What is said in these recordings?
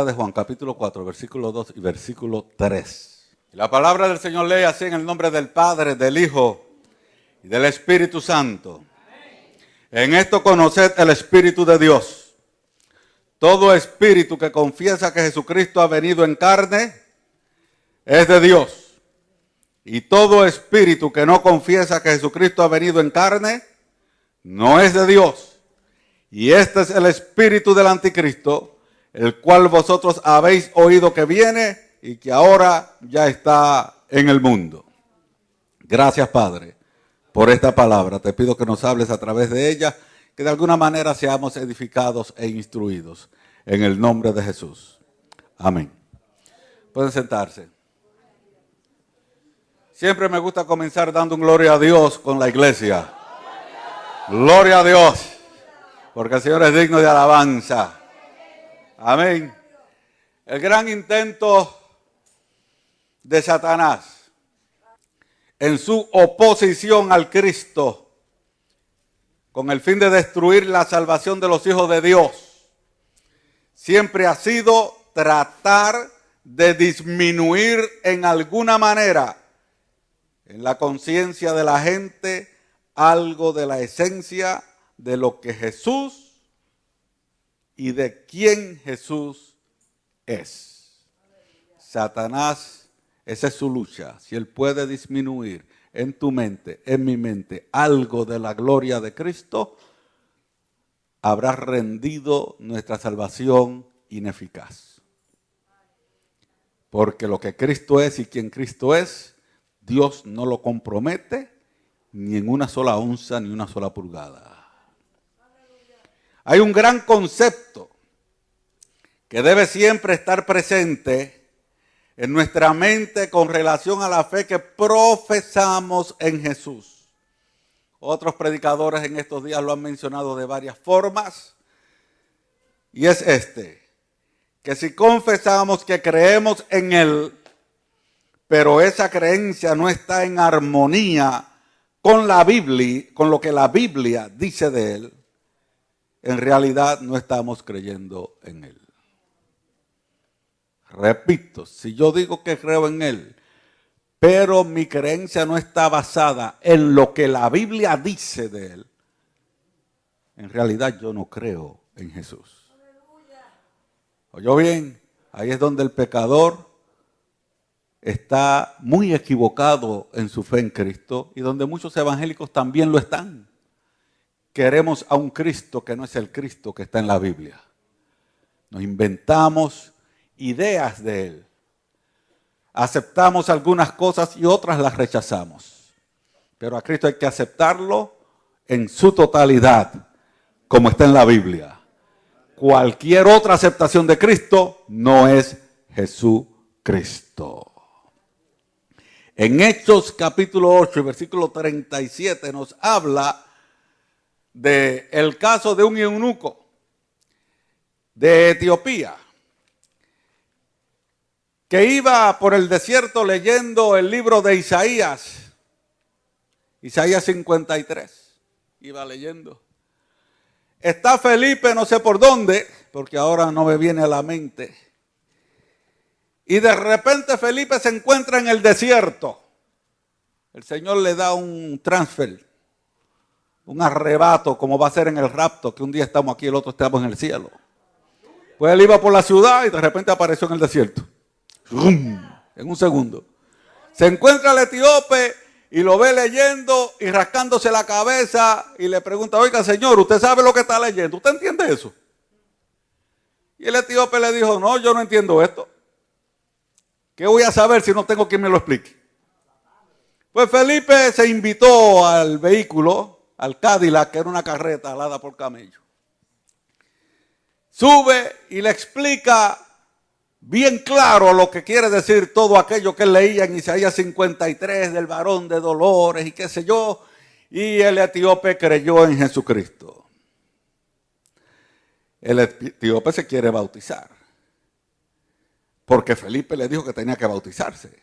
De Juan capítulo 4, versículo 2 y versículo 3. La palabra del Señor lee así en el nombre del Padre, del Hijo y del Espíritu Santo. En esto conoced el Espíritu de Dios. Todo espíritu que confiesa que Jesucristo ha venido en carne es de Dios. Y todo espíritu que no confiesa que Jesucristo ha venido en carne no es de Dios. Y este es el espíritu del anticristo, el cual vosotros habéis oído que viene y que ahora ya está en el mundo. Gracias, Padre, por esta palabra. Te pido que nos hables a través de ella, que de alguna manera seamos edificados e instruidos. En el nombre de Jesús. Amén. Pueden sentarse. Siempre me gusta comenzar dando un gloria a Dios con la iglesia. Gloria a Dios, porque el Señor es digno de alabanza. Amén. El gran intento de Satanás en su oposición al Cristo con el fin de destruir la salvación de los hijos de Dios siempre ha sido tratar de disminuir en alguna manera en la conciencia de la gente algo de la esencia de lo que Jesús y de quién Jesús es. Satanás, esa es su lucha. Si él puede disminuir en tu mente, en mi mente, algo de la gloria de Cristo, habrá rendido nuestra salvación ineficaz. Porque lo que Cristo es y quien Cristo es, Dios no lo compromete ni en una sola onza ni una sola pulgada. Hay un gran concepto que debe siempre estar presente en nuestra mente con relación a la fe que profesamos en Jesús. Otros predicadores en estos días lo han mencionado de varias formas. Y es que si confesamos que creemos en Él, pero esa creencia no está en armonía con la Biblia, con lo que la Biblia dice de Él, en realidad no estamos creyendo en Él. Repito, si yo digo que creo en Él, pero mi creencia no está basada en lo que la Biblia dice de Él, en realidad yo no creo en Jesús. ¿Oyó bien? Ahí es donde el pecador está muy equivocado en su fe en Cristo y donde muchos evangélicos también lo están. Queremos a un Cristo que no es el Cristo que está en la Biblia. Nos inventamos ideas de Él. Aceptamos algunas cosas y otras las rechazamos. Pero a Cristo hay que aceptarlo en su totalidad, como está en la Biblia. Cualquier otra aceptación de Cristo no es Jesucristo. En Hechos capítulo 8, versículo 37 nos habla del caso de un eunuco de Etiopía que iba por el desierto leyendo el libro de Isaías 53, iba leyendo. Está Felipe no sé por dónde, porque ahora no me viene a la mente, y de repente Felipe se encuentra en el desierto. El Señor le da un transfer, un arrebato, como va a ser en el rapto, que un día estamos aquí, el otro estamos en el cielo. Pues él iba por la ciudad y de repente apareció en el desierto. ¡Rum! En un segundo. Se encuentra el etíope y lo ve leyendo y rascándose la cabeza y le pregunta, oiga señor, ¿usted sabe lo que está leyendo? ¿Usted entiende eso? Y el etíope le dijo, no, yo no entiendo esto. ¿Qué voy a saber si no tengo quien me lo explique? Pues Felipe se invitó al vehículo, al Cadillac, que era una carreta alada por camello. Sube y le explica bien claro lo que quiere decir todo aquello que él leía en Isaías 53 del varón de dolores y qué sé yo. Y el etíope creyó en Jesucristo. El etíope se quiere bautizar, porque Felipe le dijo que tenía que bautizarse.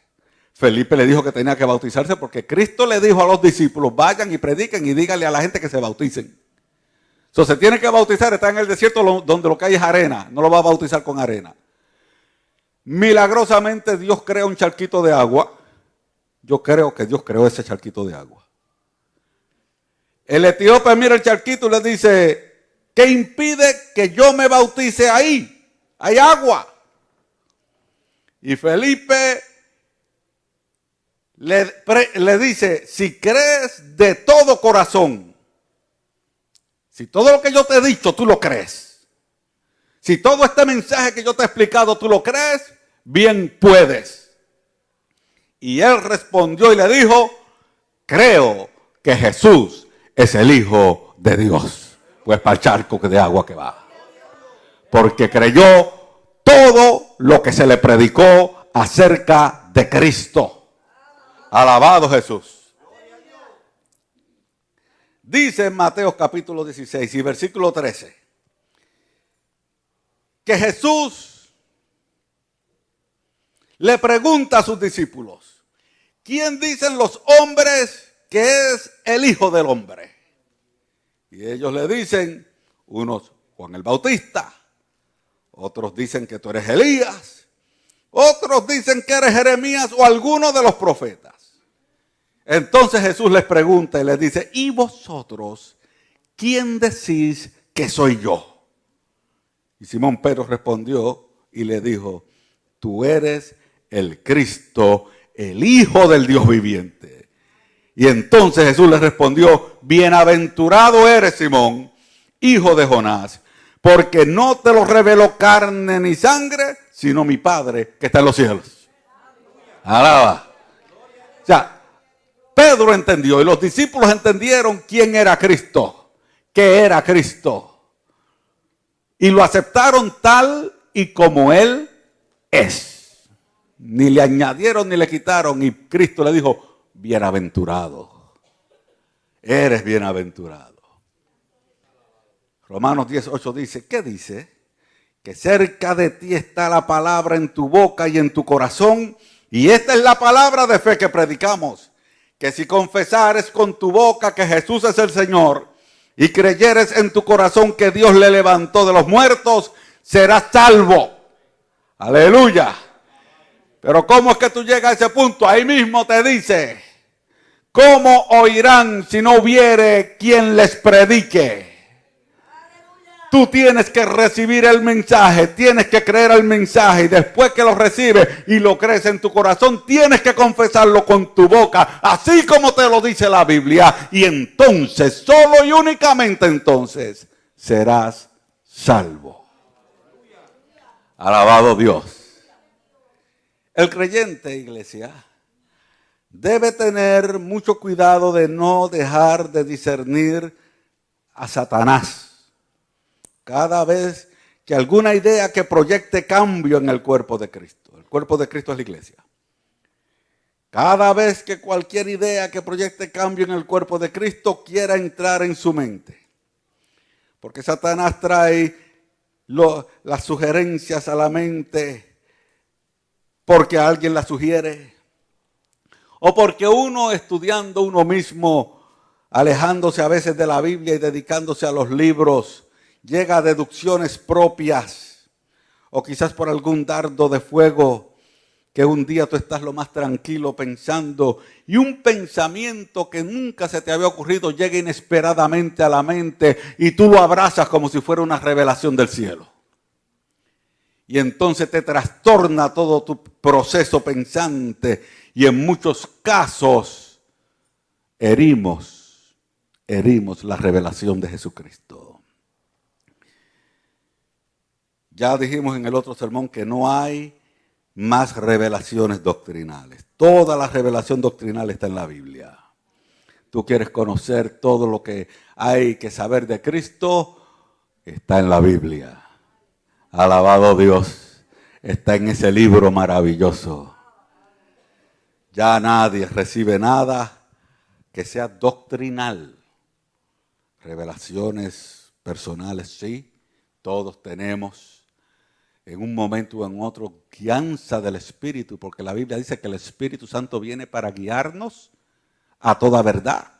Felipe le dijo que tenía que bautizarse porque Cristo le dijo a los discípulos, vayan y prediquen y díganle a la gente que se bauticen. Se tiene que bautizar, está en el desierto donde lo que hay es arena, no lo va a bautizar con arena. milagrosamente Dios crea un charquito de agua. Yo creo que Dios creó ese charquito de agua. El etíope mira el charquito y le dice, ¿qué impide que yo me bautice ahí? Hay agua. Y Felipe le dice, si crees de todo corazón, si todo lo que yo te he dicho tú lo crees, si todo este mensaje que yo te he explicado tú lo crees, bien puedes. Y él respondió y le dijo, creo que Jesús es el Hijo de Dios. Pues para el charco de agua que va. Porque creyó todo lo que se le predicó acerca de Cristo. Alabado Jesús. Dice en Mateo capítulo 16 y versículo 13 que Jesús le pregunta a sus discípulos, ¿quién dicen los hombres que es el Hijo del Hombre? Y ellos le dicen, unos Juan el Bautista, otros dicen que tú eres Elías, otros dicen que eres Jeremías o alguno de los profetas. Entonces Jesús les pregunta y les dice, ¿y vosotros quién decís que soy yo? Y Simón Pedro respondió y le dijo, tú eres el Cristo, el Hijo del Dios viviente. Y entonces Jesús le respondió, bienaventurado eres Simón, hijo de Jonás, porque no te lo reveló carne ni sangre, sino mi Padre que está en los cielos. Alaba. O sea, Pedro entendió y los discípulos entendieron quién era Cristo, qué era Cristo. Y lo aceptaron tal y como Él es. Ni le añadieron ni le quitaron. Y Cristo le dijo, bienaventurado. Eres bienaventurado. Romanos 10:8 dice, ¿qué dice? Que cerca de ti está la palabra en tu boca y en tu corazón. Y esta es la palabra de fe que predicamos. Que si confesares con tu boca que Jesús es el Señor y creyeres en tu corazón que Dios le levantó de los muertos, serás salvo. Aleluya. Pero ¿cómo es que tú llegas a ese punto? Ahí mismo te dice, ¿cómo oirán si no hubiere quien les predique? Tú tienes que recibir el mensaje, tienes que creer el mensaje y después que lo recibes y lo crees en tu corazón, tienes que confesarlo con tu boca, así como te lo dice la Biblia. Y entonces, solo y únicamente entonces, serás salvo. Alabado Dios. El creyente, iglesia, debe tener mucho cuidado de no dejar de discernir a Satanás. Cada vez que alguna idea que proyecte cambio en el cuerpo de Cristo. El cuerpo de Cristo es la iglesia. Cada vez que cualquier idea que proyecte cambio en el cuerpo de Cristo quiera entrar en su mente. Porque Satanás trae las sugerencias a la mente porque alguien las sugiere. O porque uno estudiando uno mismo, alejándose a veces de la Biblia y dedicándose a los libros, llega a deducciones propias, o quizás por algún dardo de fuego, que un día tú estás lo más tranquilo pensando, y un pensamiento que nunca se te había ocurrido llega inesperadamente a la mente, y tú lo abrazas como si fuera una revelación del cielo. Y entonces te trastorna todo tu proceso pensante, y en muchos casos herimos la revelación de Jesucristo. Ya dijimos en el otro sermón que no hay más revelaciones doctrinales. Toda la revelación doctrinal está en la Biblia. Tú quieres conocer todo lo que hay que saber de Cristo, está en la Biblia. Alabado Dios, está en ese libro maravilloso. Ya nadie recibe nada que sea doctrinal. Revelaciones personales, sí, todos tenemos. En un momento o en otro, guianza del Espíritu, porque la Biblia dice que el Espíritu Santo viene para guiarnos a toda verdad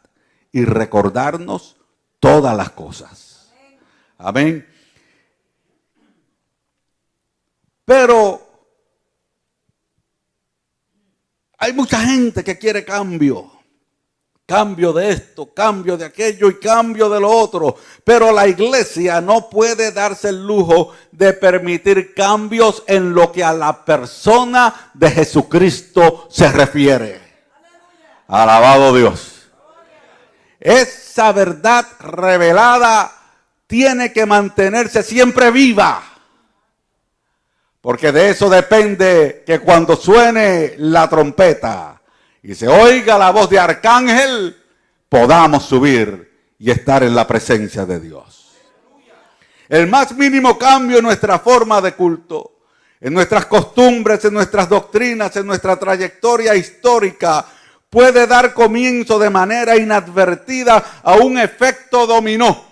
y recordarnos todas las cosas. Amén. Pero Hay mucha gente que quiere cambio. Cambio de esto, cambio de aquello y cambio de lo otro. Pero la iglesia no puede darse el lujo de permitir cambios en lo que a la persona de Jesucristo se refiere. Alabado Dios. Esa verdad revelada tiene que mantenerse siempre viva. Porque de eso depende que cuando suene la trompeta y se oiga la voz de arcángel, podamos subir y estar en la presencia de Dios. El más mínimo cambio en nuestra forma de culto, en nuestras costumbres, en nuestras doctrinas, en nuestra trayectoria histórica, puede dar comienzo de manera inadvertida a un efecto dominó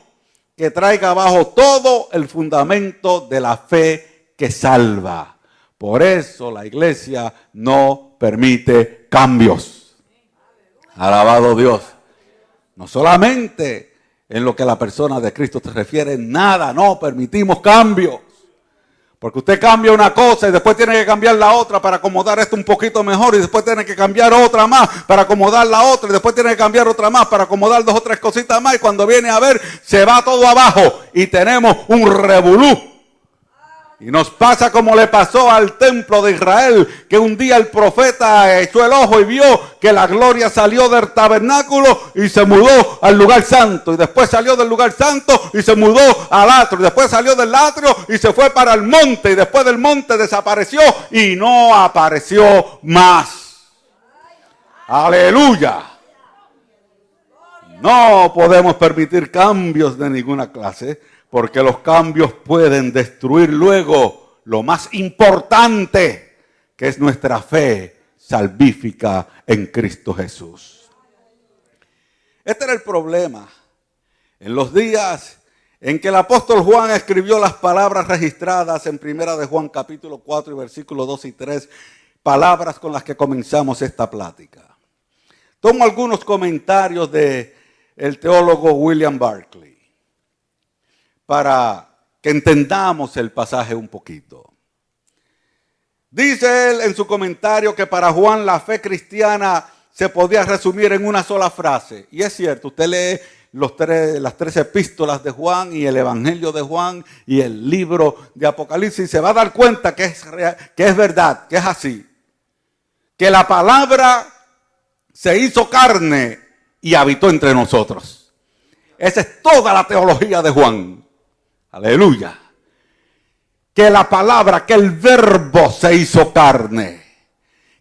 que traiga abajo todo el fundamento de la fe que salva. Por eso la iglesia no permite cambios. Alabado Dios. No solamente en lo que la persona de Cristo se refiere, nada, no permitimos cambios. Porque usted cambia una cosa y después tiene que cambiar la otra para acomodar esto un poquito mejor, y después tiene que cambiar otra más para acomodar la otra, y después tiene que cambiar otra más para acomodar 2 o 3 cositas más, y cuando viene a ver se va todo abajo y tenemos un revolú. Y nos pasa como le pasó al templo de Israel, que un día el profeta echó el ojo y vio que la gloria salió del tabernáculo y se mudó al lugar santo. Y después salió del lugar santo y se mudó al atrio. Y después salió del atrio y se fue para el monte. Y después del monte desapareció y no apareció más. ¡Aleluya! No podemos permitir cambios de ninguna clase, porque los cambios pueden destruir luego lo más importante, que es nuestra fe salvífica en Cristo Jesús. Este era el problema en los días en que el apóstol Juan escribió las palabras registradas en 1 de Juan capítulo 4 y versículos 2 y 3, palabras con las que comenzamos esta plática. Tomo algunos comentarios del teólogo William Barclay para que entendamos el pasaje un poquito. Dice él en su comentario que para Juan la fe cristiana se podía resumir en una sola frase. Y es cierto, usted lee las 3 epístolas de Juan y el Evangelio de Juan y el libro de Apocalipsis, y se va a dar cuenta que es verdad, que es así. Que la palabra se hizo carne y habitó entre nosotros. Esa es toda la teología de Juan. Aleluya. Que la palabra, que el verbo se hizo carne.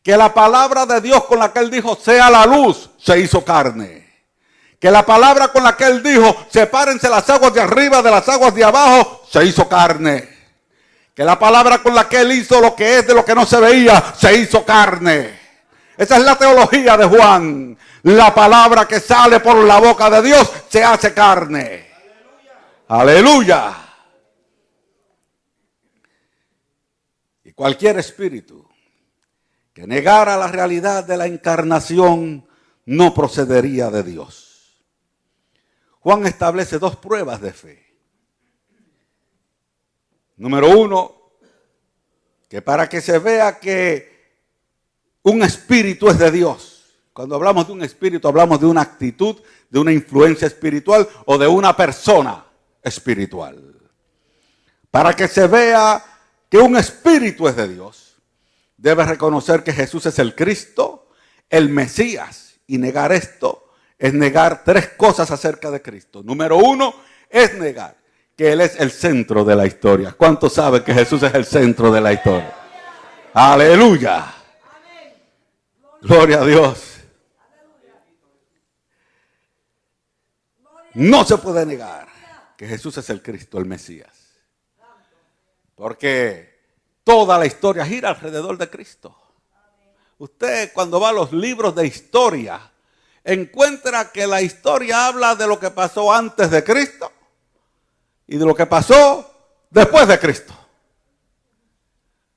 Que la palabra de Dios con la que él dijo, sea la luz, se hizo carne. Que la palabra con la que él dijo, sepárense las aguas de arriba de las aguas de abajo, se hizo carne. Que la palabra con la que él hizo lo que es de lo que no se veía, se hizo carne. Esa es la teología de Juan. La palabra que sale por la boca de Dios se hace carne. Aleluya. Y cualquier espíritu que negara la realidad de la encarnación no procedería de Dios. Juan establece 2 pruebas de fe. Número 1, que para que se vea que un espíritu es de Dios. Cuando hablamos de un espíritu, hablamos de una actitud, de una influencia espiritual o de una persona espiritual. Para que se vea que un espíritu es de Dios, debe reconocer que Jesús es el Cristo, el Mesías. Y negar esto es negar 3 cosas acerca de Cristo. Número 1 es negar que Él es el centro de la historia. ¿Cuántos saben que Jesús es el centro de la historia? Aleluya. Gloria a Dios. No se puede negar que Jesús es el Cristo, el Mesías. Porque toda la historia gira alrededor de Cristo. Usted cuando va a los libros de historia, encuentra que la historia habla de lo que pasó antes de Cristo y de lo que pasó después de Cristo.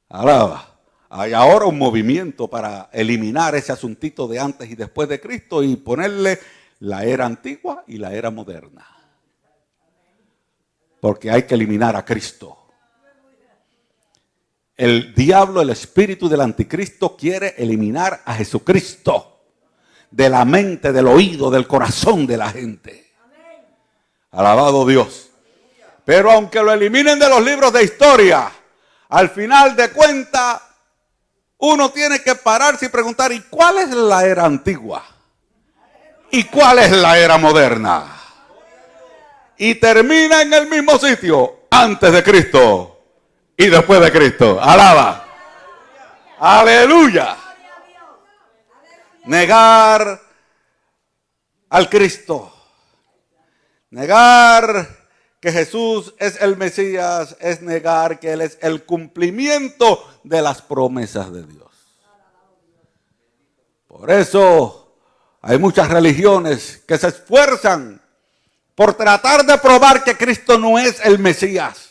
Alaba. Hay ahora un movimiento para eliminar ese asuntito de antes y después de Cristo y ponerle la era antigua y la era moderna. Porque hay que eliminar a Cristo. El diablo, el espíritu del anticristo, quiere eliminar a Jesucristo de la mente, del oído, del corazón de la gente. Alabado Dios. Pero aunque lo eliminen de los libros de historia, al final de cuentas, uno tiene que pararse y preguntar, ¿y cuál es la era antigua? ¿Y cuál es la era moderna? Y termina en el mismo sitio, antes de Cristo y después de Cristo. Alaba. Aleluya. Negar al Cristo. Negar que Jesús es el Mesías es negar que Él es el cumplimiento de las promesas de Dios. Por eso hay muchas religiones que se esfuerzan por tratar de probar que Cristo no es el Mesías.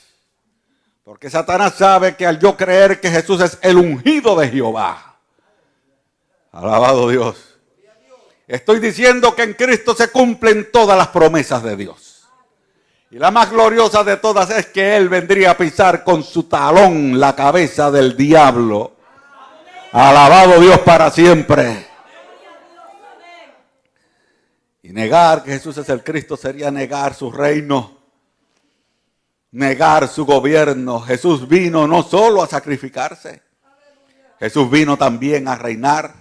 Porque Satanás sabe que al yo creer que Jesús es el ungido de Jehová. Alabado Dios. Estoy diciendo que en Cristo se cumplen todas las promesas de Dios. Y la más gloriosa de todas es que Él vendría a pisar con su talón la cabeza del diablo. Alabado Dios para siempre. Y negar que Jesús es el Cristo sería negar su reino. Negar su gobierno. Jesús vino no solo a sacrificarse. Jesús vino también a reinar.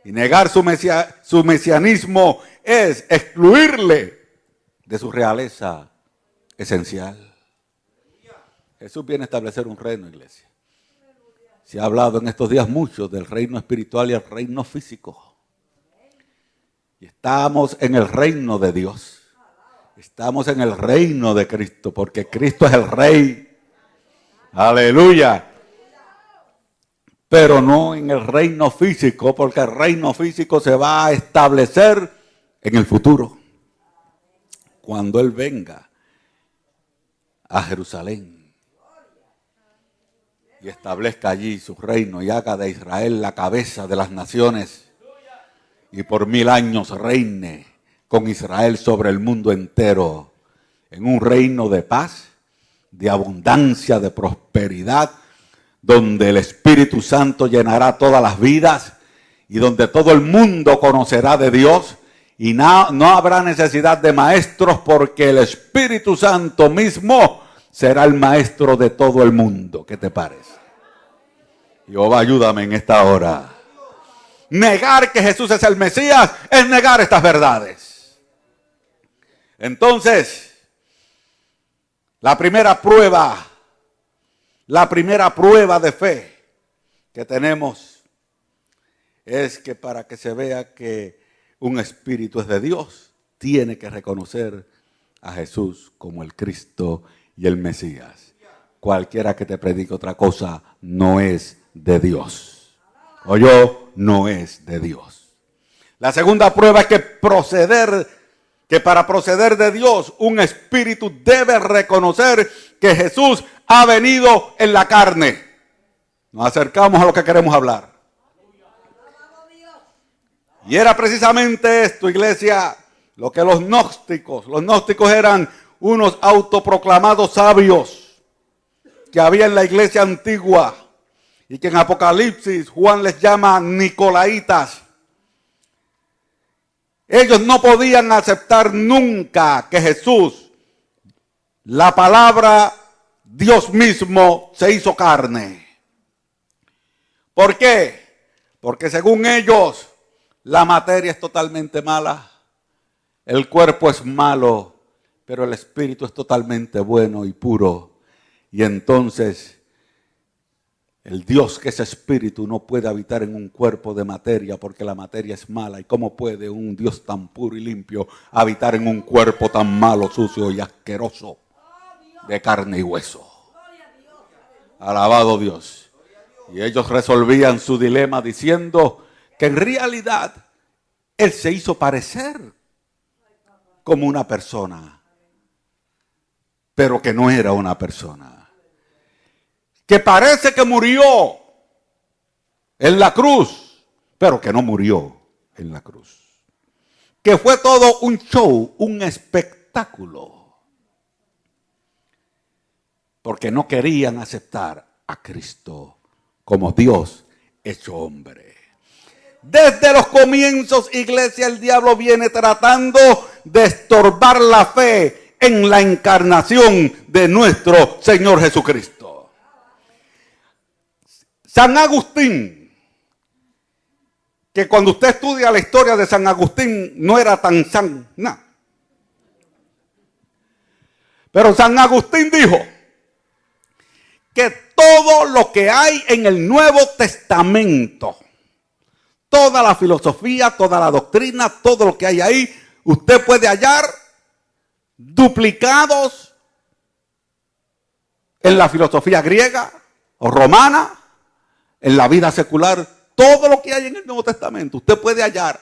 Y negar su mesianismo es excluirle de su realeza esencial. Jesús viene a establecer un reino, iglesia. Se ha hablado en estos días mucho del reino espiritual y el reino físico. Y estamos en el reino de Dios. Estamos en el reino de Cristo, porque Cristo es el Rey. Aleluya. Pero no en el reino físico, porque el reino físico se va a establecer en el futuro. Cuando Él venga a Jerusalén y establezca allí su reino y haga de Israel la cabeza de las naciones y por 1000 años reine con Israel sobre el mundo entero en un reino de paz, de abundancia, de prosperidad, donde el Espíritu Santo llenará todas las vidas y donde todo el mundo conocerá de Dios. Y no habrá necesidad de maestros porque el Espíritu Santo mismo será el maestro de todo el mundo. ¿Qué te parece? Jehová, ayúdame en esta hora. Negar que Jesús es el Mesías es negar estas verdades. Entonces, la primera prueba de fe que tenemos es que para que se vea que un espíritu es de Dios, tiene que reconocer a Jesús como el Cristo y el Mesías. Cualquiera que te predique otra cosa no es de Dios. O yo no es de Dios. La segunda prueba es que para proceder de Dios, un espíritu debe reconocer que Jesús ha venido en la carne. Nos acercamos a lo que queremos hablar. Y era precisamente esto, iglesia, lo que los gnósticos eran unos autoproclamados sabios que había en la iglesia antigua y que en Apocalipsis Juan les llama nicolaitas. Ellos no podían aceptar nunca que Jesús, la palabra Dios mismo, se hizo carne. ¿Por qué? Porque según ellos, la materia es totalmente mala, el cuerpo es malo, pero el espíritu es totalmente bueno y puro. Y entonces, el Dios que es espíritu no puede habitar en un cuerpo de materia porque la materia es mala. ¿Y cómo puede un Dios tan puro y limpio habitar en un cuerpo tan malo, sucio y asqueroso de carne y hueso? Alabado Dios. Y ellos resolvían su dilema diciendo que en realidad Él se hizo parecer como una persona, pero que no era una persona. Que parece que murió en la cruz, pero que no murió en la cruz. Que fue todo un show, un espectáculo. Porque no querían aceptar a Cristo como Dios hecho hombre. Desde los comienzos, iglesia, el diablo viene tratando de estorbar la fe en la encarnación de nuestro Señor Jesucristo. San Agustín, que cuando usted estudia la historia de San Agustín no era tan no. Pero San Agustín dijo que todo lo que hay en el Nuevo Testamento, toda la filosofía, toda la doctrina, todo lo que hay ahí, usted puede hallar duplicados en la filosofía griega o romana, en la vida secular. Todo lo que hay en el Nuevo Testamento, usted puede hallar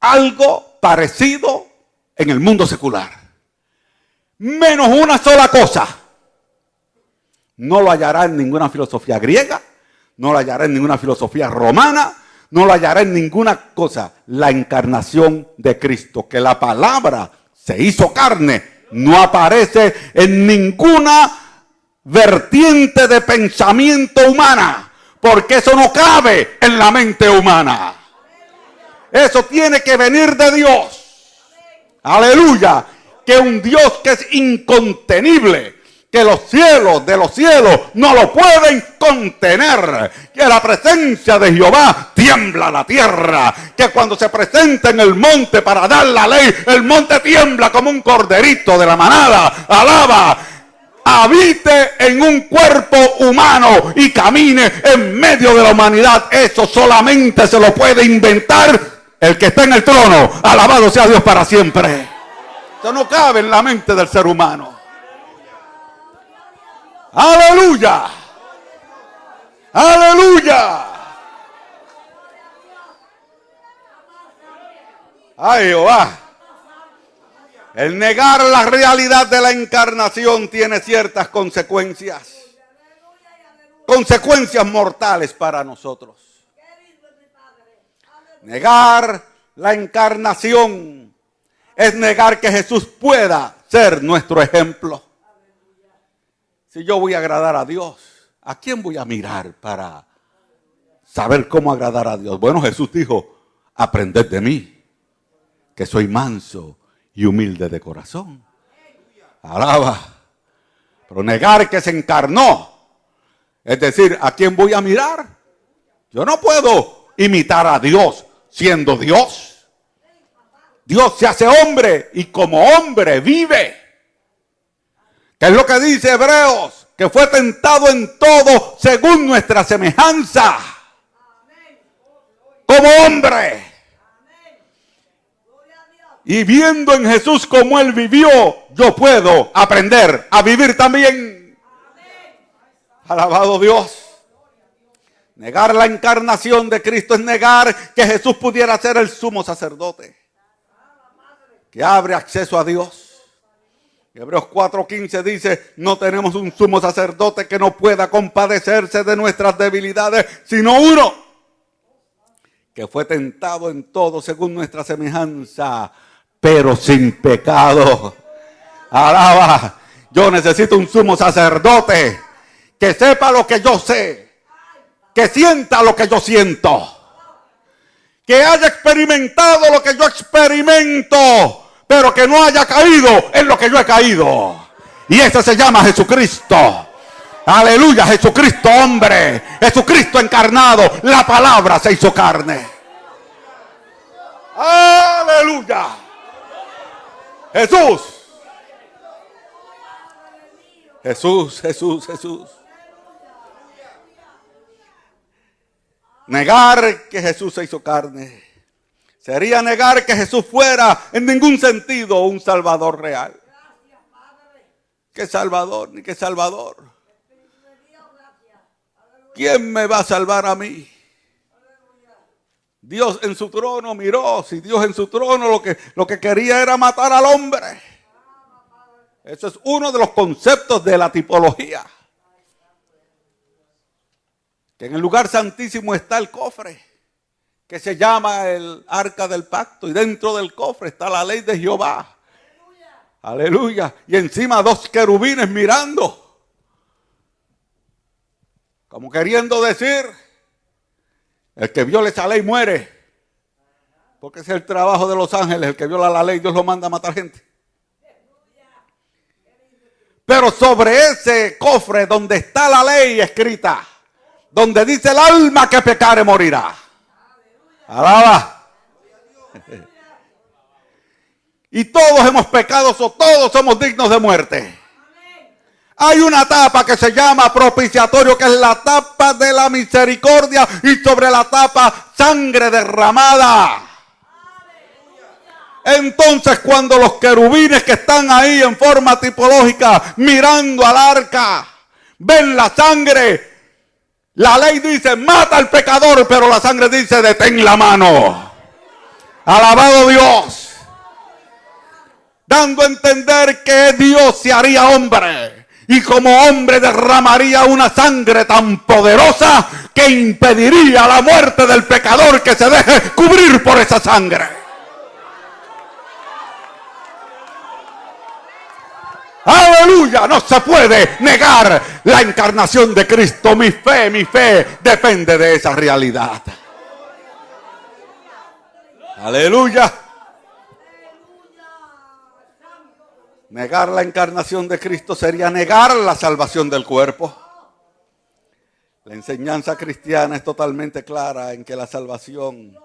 algo parecido en el mundo secular. Menos una sola cosa. No lo hallará en ninguna filosofía griega, no lo hallará en ninguna filosofía romana, no lo hallará en ninguna cosa. La encarnación de Cristo, que la palabra se hizo carne, no aparece en ninguna vertiente de pensamiento humana, porque eso no cabe en la mente humana. Eso tiene que venir de Dios. Aleluya. Que un Dios que es incontenible, que los cielos de los cielos no lo pueden contener, que la presencia de Jehová tiembla la tierra, que cuando se presenta en el monte para dar la ley, el monte tiembla como un corderito de la manada. Alaba, habite en un cuerpo humano y camine en medio de la humanidad. Eso solamente se lo puede inventar el que está en el trono. Alabado sea Dios para siempre. Eso no cabe en la mente del ser humano. ¡Aleluya! ¡Aleluya! ¡Ay, Jehová! El negar la realidad de la encarnación tiene ciertas consecuencias. Consecuencias mortales para nosotros. Negar la encarnación es negar que Jesús pueda ser nuestro ejemplo. Si yo voy a agradar a Dios, ¿a quién voy a mirar para saber cómo agradar a Dios? Bueno, Jesús dijo, aprended de mí, que soy manso y humilde de corazón. Alaba. Pero negar que se encarnó, es decir, ¿a quién voy a mirar? Yo no puedo imitar a Dios siendo Dios. Dios se hace hombre y como hombre vive. ¿Qué es lo que dice Hebreos? Que fue tentado en todo según nuestra semejanza. Como hombre. Y viendo en Jesús como Él vivió, yo puedo aprender a vivir también. Alabado Dios. Negar la encarnación de Cristo es negar que Jesús pudiera ser el sumo sacerdote, que abre acceso a Dios. Hebreos 4:15 dice, no tenemos un sumo sacerdote que no pueda compadecerse de nuestras debilidades, sino uno que fue tentado en todo según nuestra semejanza, pero sin pecado. Alaba, yo necesito un sumo sacerdote que sepa lo que yo sé, que sienta lo que yo siento, que haya experimentado lo que yo experimento, pero que no haya caído en lo que yo he caído. Y ese se llama Jesucristo. Aleluya, Jesucristo hombre, Jesucristo encarnado, la palabra se hizo carne. Aleluya. Jesús. Jesús, Jesús, Jesús. Negar que Jesús se hizo carne sería negar que Jesús fuera en ningún sentido un Salvador real. ¿Qué Salvador? Ni qué Salvador. ¿Quién me va a salvar a mí? Dios en su trono miró. Si Dios en su trono lo que quería era matar al hombre. Eso es uno de los conceptos de la tipología. Que en el lugar santísimo está el cofre, que se llama el arca del pacto, y dentro del cofre está la ley de Jehová. Aleluya. Y encima dos querubines mirando. Como queriendo decir, el que viola esa ley muere. Porque ese es el trabajo de los ángeles. El que viola la ley, Dios lo manda a matar gente. Pero sobre ese cofre donde está la ley escrita, donde dice el alma que pecare morirá. Alaba. Y todos hemos pecado, todos somos dignos de muerte. Hay una tapa que se llama propiciatorio, que es la tapa de la misericordia, y sobre la tapa sangre derramada. Entonces, cuando los querubines que están ahí en forma tipológica mirando al arca ven la sangre, la ley dice mata al pecador, pero la sangre dice detén la mano. Alabado Dios. Dando a entender que Dios se haría hombre y como hombre derramaría una sangre tan poderosa que impediría la muerte del pecador que se deje cubrir por esa sangre. Aleluya, no se puede negar la encarnación de Cristo. Mi fe depende de esa realidad. Aleluya. Negar la encarnación de Cristo sería negar la salvación del cuerpo. La enseñanza cristiana es totalmente clara en que la salvación,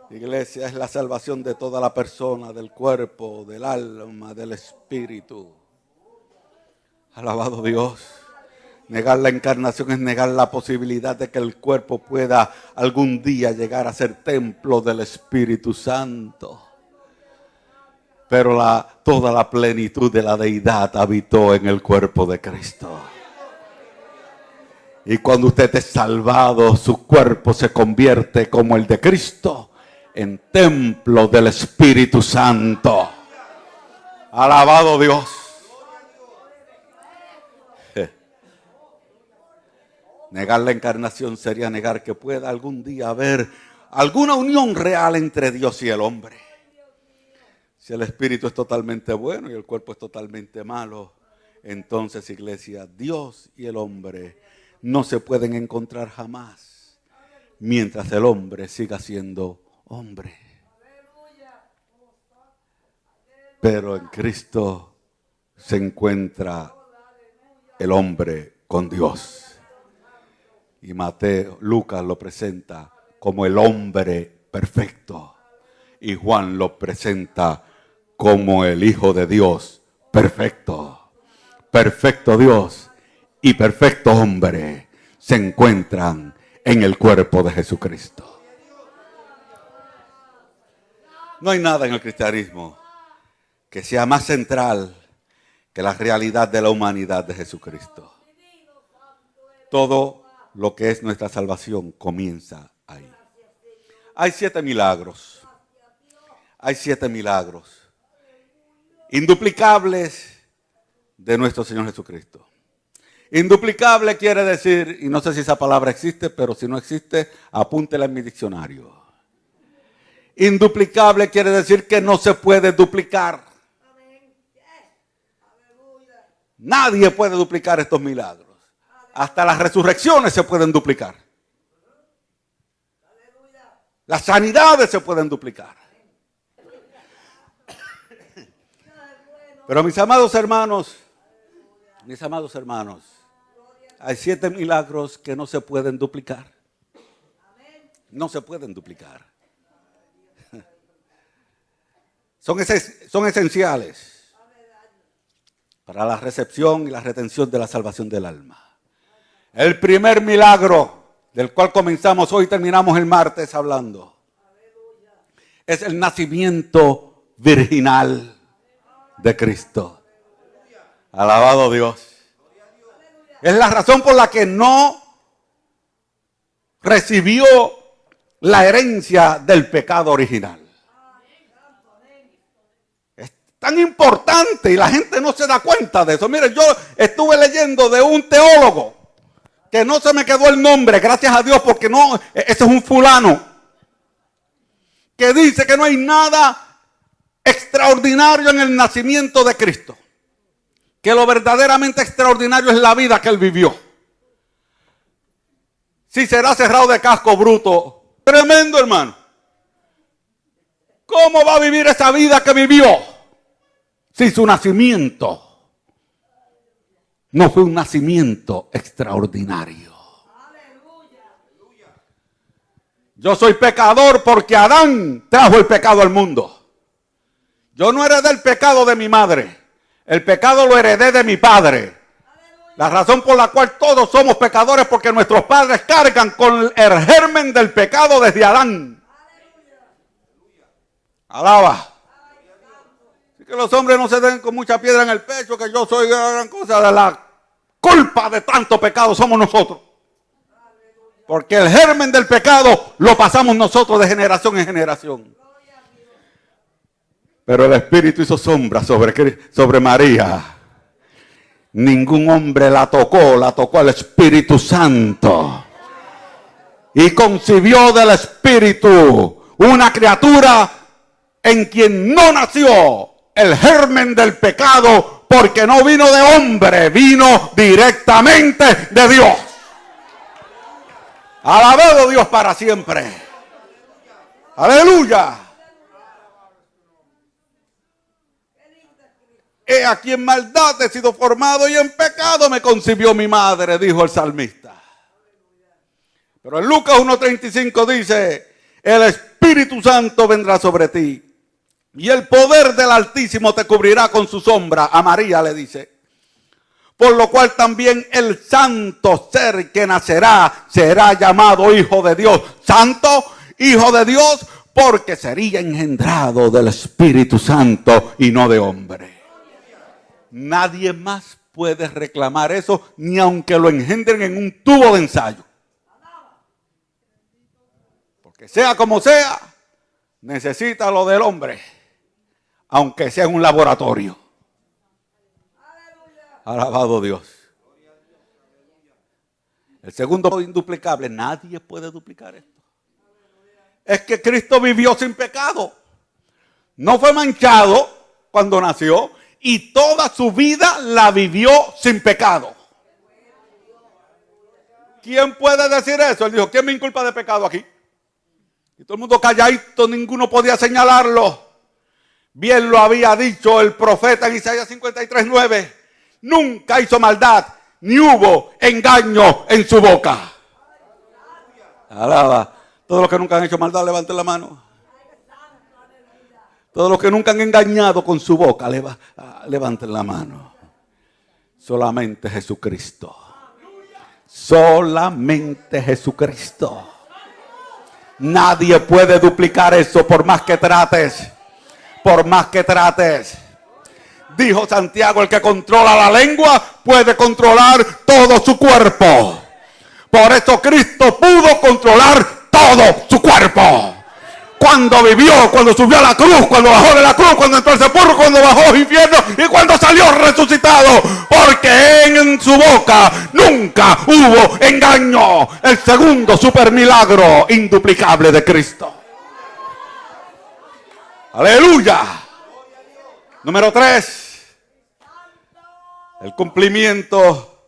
iglesia, es la salvación de toda la persona, del cuerpo, del alma, del espíritu. Alabado Dios. Negar la encarnación es negar la posibilidad de que el cuerpo pueda algún día llegar a ser templo del Espíritu Santo. Pero toda la plenitud de la deidad habitó en el cuerpo de Cristo. Y cuando usted es salvado, su cuerpo se convierte como el de Cristo en templo del Espíritu Santo. Alabado Dios. Negar la encarnación sería negar que pueda algún día haber alguna unión real entre Dios y el hombre. Si el espíritu es totalmente bueno y el cuerpo es totalmente malo, entonces, iglesia, Dios y el hombre no se pueden encontrar jamás mientras el hombre siga siendo hombre. Pero en Cristo se encuentra el hombre con Dios. Y Lucas lo presenta como el hombre perfecto. Y Juan lo presenta como el Hijo de Dios perfecto. Perfecto Dios y perfecto hombre se encuentran en el cuerpo de Jesucristo. No hay nada en el cristianismo que sea más central que la realidad de la humanidad de Jesucristo. Todo lo que es nuestra salvación comienza ahí. Hay 7 milagros. Hay 7 milagros induplicables de nuestro Señor Jesucristo. Induplicable quiere decir, y no sé si esa palabra existe, pero si no existe, apúntela en mi diccionario. Induplicable quiere decir que no se puede duplicar. Nadie puede duplicar estos milagros. Hasta las resurrecciones se pueden duplicar. Las sanidades se pueden duplicar. Pero mis amados hermanos, hay 7 milagros que no se pueden duplicar. No se pueden duplicar. Son esenciales para la recepción y la retención de la salvación del alma. El primer milagro del cual comenzamos hoy, terminamos el martes hablando, es el nacimiento virginal de Cristo. Alabado Dios. Es la razón por la que no recibió la herencia del pecado original. Es tan importante y la gente no se da cuenta de eso. Mire, yo estuve leyendo de un teólogo que no se me quedó el nombre, gracias a Dios, porque no, ese es un fulano, que dice que no hay nada extraordinario en el nacimiento de Cristo, que lo verdaderamente extraordinario es la vida que él vivió. si será cerrado de casco bruto. Tremendo, hermano. ¿Cómo va a vivir esa vida que vivió si su nacimiento no fue un nacimiento extraordinario? Yo soy pecador porque Adán trajo el pecado al mundo. Yo no heredé el pecado de mi madre. El pecado lo heredé de mi padre. La razón por la cual todos somos pecadores es porque nuestros padres cargan con el germen del pecado desde Adán. Alaba. Así que los hombres no se den con mucha piedra en el pecho, que yo soy gran cosa. De la culpa de tanto pecado somos nosotros. Porque el germen del pecado lo pasamos nosotros de generación en generación. Pero el Espíritu hizo sombra sobre María. Ningún hombre la tocó el Espíritu Santo. Y concibió del Espíritu una criatura en quien no nació el germen del pecado, porque no vino de hombre, vino directamente de Dios. Alabado Dios para siempre. Aleluya. He aquí en maldad he sido formado y en pecado me concibió mi madre, dijo el salmista. Pero en Lucas 1:35 dice, el Espíritu Santo vendrá sobre ti y el poder del Altísimo te cubrirá con su sombra. A María le dice, por lo cual también el santo ser que nacerá será llamado Hijo de Dios. Santo, Hijo de Dios, porque sería engendrado del Espíritu Santo y no de hombre. Nadie más puede reclamar eso, ni aunque lo engendren en un tubo de ensayo. Porque sea como sea, necesita lo del hombre, aunque sea en un laboratorio. Alabado Dios. El segundo induplicable, nadie puede duplicar esto. Es que Cristo vivió sin pecado. No fue manchado cuando nació y toda su vida la vivió sin pecado. ¿Quién puede decir eso? Él dijo, ¿quién me inculpa de pecado aquí? Y todo el mundo calladito, ninguno podía señalarlo. Bien lo había dicho el profeta en Isaías 53:9. Nunca hizo maldad, ni hubo engaño en su boca. Alaba. Todos los que nunca han hecho maldad, levanten la mano. Todos los que nunca han engañado con su boca, levanten la mano. Solamente Jesucristo. Solamente Jesucristo. Nadie puede duplicar eso por más que trates. Por más que trates. Dijo Santiago, el que controla la lengua puede controlar todo su cuerpo. Por eso Cristo pudo controlar todo su cuerpo. Cuando vivió, cuando subió a la cruz, cuando bajó de la cruz, cuando entró al sepulcro, cuando bajó al infierno y cuando salió resucitado. Porque en su boca nunca hubo engaño. El segundo super milagro induplicable de Cristo. Aleluya. Número 3. El cumplimiento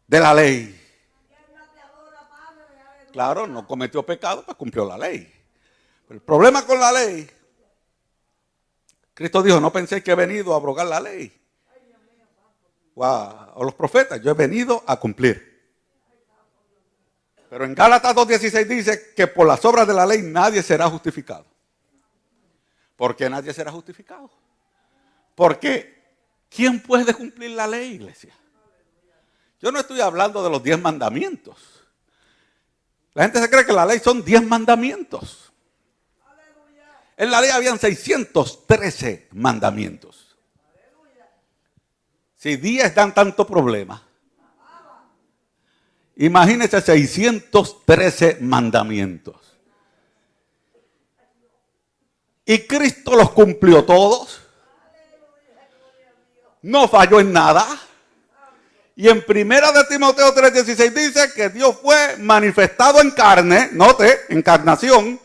de la ley. Claro, no cometió pecado, pues cumplió la ley. Pero el problema con la ley, Cristo dijo, no penséis que he venido a abrogar la ley. O los profetas, yo he venido a cumplir. Pero en Gálatas 2:16 dice que por las obras de la ley nadie será justificado. ¿Por qué nadie será justificado? Porque ¿quién puede cumplir la ley, iglesia? Yo no estoy hablando de los 10 mandamientos. La gente se cree que la ley son 10 mandamientos. En la ley habían 613 mandamientos. Si 10 dan tanto problema, imagínense 613 mandamientos. Y Cristo los cumplió todos. No falló en nada. Y en 1 de Timoteo 3:16 dice que Dios fue manifestado en carne, note, encarnación,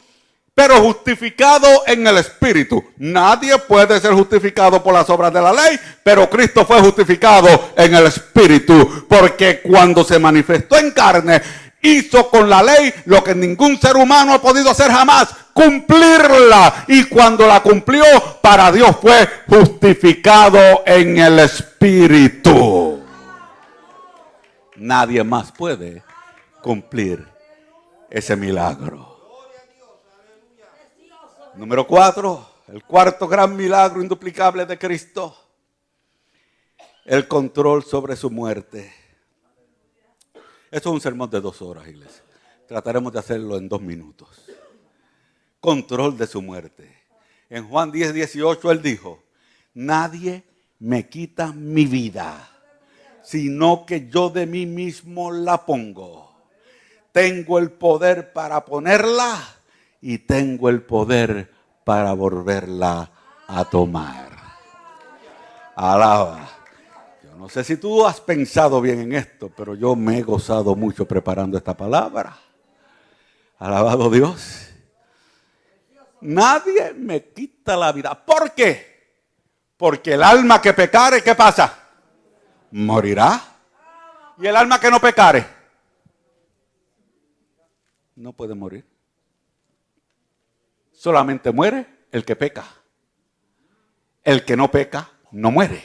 pero justificado en el Espíritu. Nadie puede ser justificado por las obras de la ley, pero Cristo fue justificado en el Espíritu, porque cuando se manifestó en carne, hizo con la ley lo que ningún ser humano ha podido hacer jamás, cumplirla. Y cuando la cumplió, para Dios fue justificado en el Espíritu. Nadie más puede cumplir ese milagro. Número 4, el cuarto gran milagro induplicable de Cristo, el control sobre su muerte. Esto es un sermón de 2 horas, iglesia. Trataremos de hacerlo en 2 minutos. Control de su muerte. En Juan 10:18 él dijo: nadie me quita mi vida, sino que yo de mí mismo la pongo. Tengo el poder para ponerla y tengo el poder para volverla a tomar. Alaba. Yo no sé si tú has pensado bien en esto, pero yo me he gozado mucho preparando esta palabra. Alabado Dios. Nadie me quita la vida. ¿Por qué? Porque el alma que pecare, ¿qué pasa? Morirá. Y el alma que no pecare, no puede morir. Solamente muere el que peca. El que no peca, no muere.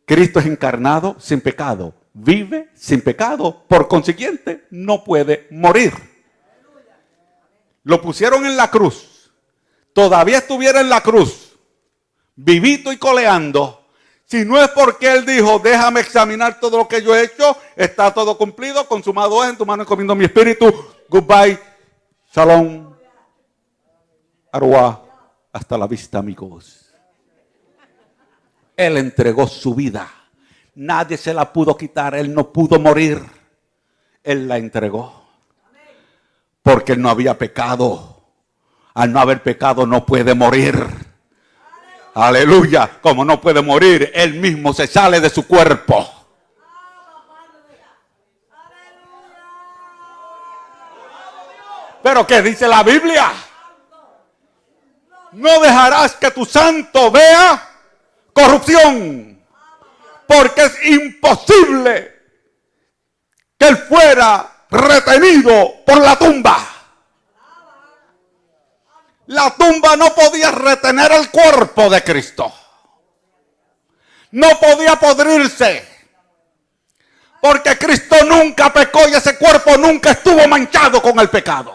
Cristo es encarnado sin pecado. Vive sin pecado. Por consiguiente, no puede morir. Lo pusieron en la cruz. Todavía estuviera en la cruz, vivito y coleando, si no es porque Él dijo: déjame examinar todo lo que yo he hecho, está todo cumplido, consumado es, en tu mano encomiendo mi espíritu, goodbye, shalom, arwah, hasta la vista, amigos. Él entregó su vida, nadie se la pudo quitar, Él no pudo morir, Él la entregó, porque Él no había pecado. Al no haber pecado no puede morir. Aleluya. Como no puede morir, Él mismo se sale de su cuerpo. Pero ¿qué dice la Biblia? No dejarás que tu santo vea corrupción, porque es imposible que Él fuera retenido por la tumba. La tumba no podía retener el cuerpo de Cristo. No podía podrirse. Porque Cristo nunca pecó y ese cuerpo nunca estuvo manchado con el pecado.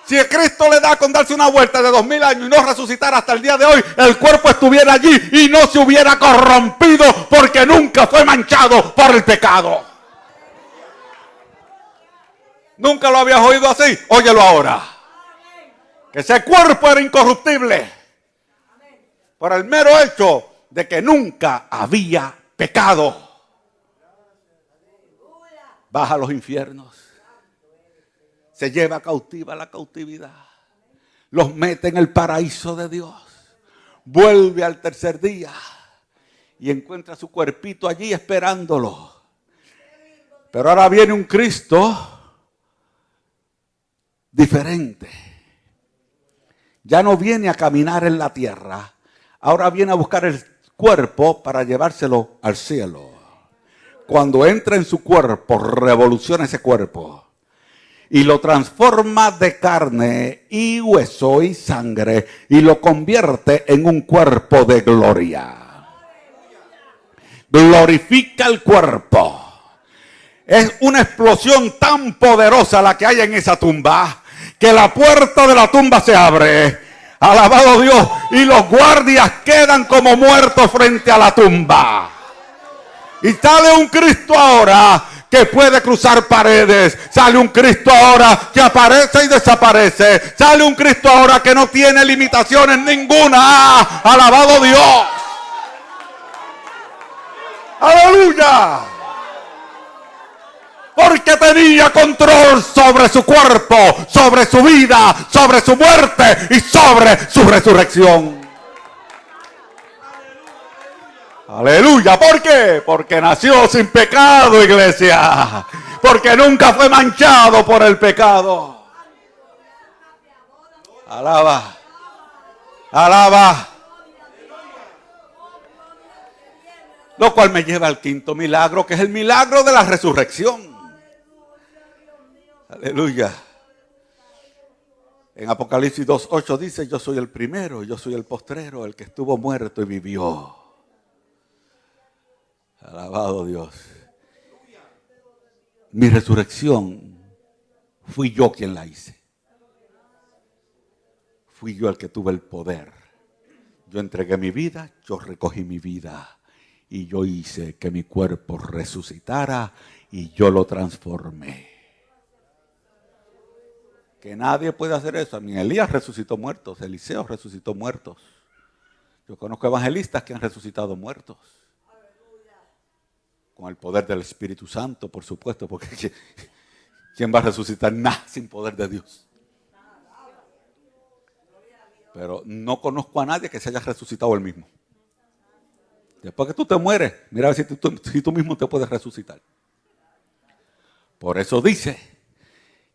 Si a Cristo le da con darse una vuelta de 2000 años y no resucitar hasta el día de hoy, el cuerpo estuviera allí y no se hubiera corrompido porque nunca fue manchado por el pecado. ¿Nunca lo habías oído así? Óyelo ahora. Que ese cuerpo era incorruptible por el mero hecho de que nunca había pecado. Baja a los infiernos, se lleva cautiva la cautividad, los mete en el paraíso de Dios, vuelve al tercer día y encuentra su cuerpito allí esperándolo. Pero ahora viene un Cristo diferente. Ya no viene a caminar en la tierra, ahora viene a buscar el cuerpo para llevárselo al cielo. Cuando entra en su cuerpo, revoluciona ese cuerpo y lo transforma de carne y hueso y sangre y lo convierte en un cuerpo de gloria. Glorifica el cuerpo. Es una explosión tan poderosa la que hay en esa tumba, que la puerta de la tumba se abre, alabado Dios, y los guardias quedan como muertos frente a la tumba. Y sale un Cristo ahora que puede cruzar paredes. Sale un Cristo ahora que aparece y desaparece. Sale un Cristo ahora que no tiene limitaciones ninguna. Alabado Dios. Aleluya. Porque tenía control sobre su cuerpo, sobre su vida, sobre su muerte y sobre su resurrección. Aleluya. ¿Por qué? Porque nació sin pecado, iglesia. Porque nunca fue manchado por el pecado. Alaba. Alaba. Lo cual me lleva al quinto milagro, que es el milagro de la resurrección. Aleluya. En Apocalipsis 2:8 dice: yo soy el primero, yo soy el postrero, el que estuvo muerto y vivió. Alabado Dios. Mi resurrección fui yo quien la hice. Fui yo el que tuve el poder. Yo entregué mi vida, yo recogí mi vida. Y yo hice que mi cuerpo resucitara y yo lo transformé. Que nadie puede hacer eso. Ni Elías resucitó muertos, Eliseo resucitó muertos. Yo conozco evangelistas que han resucitado muertos. Con el poder del Espíritu Santo, por supuesto, porque ¿quién va a resucitar nada sin poder de Dios? Pero no conozco a nadie que se haya resucitado él mismo. Después que tú te mueres, mira a ver si tú mismo te puedes resucitar. Por eso dice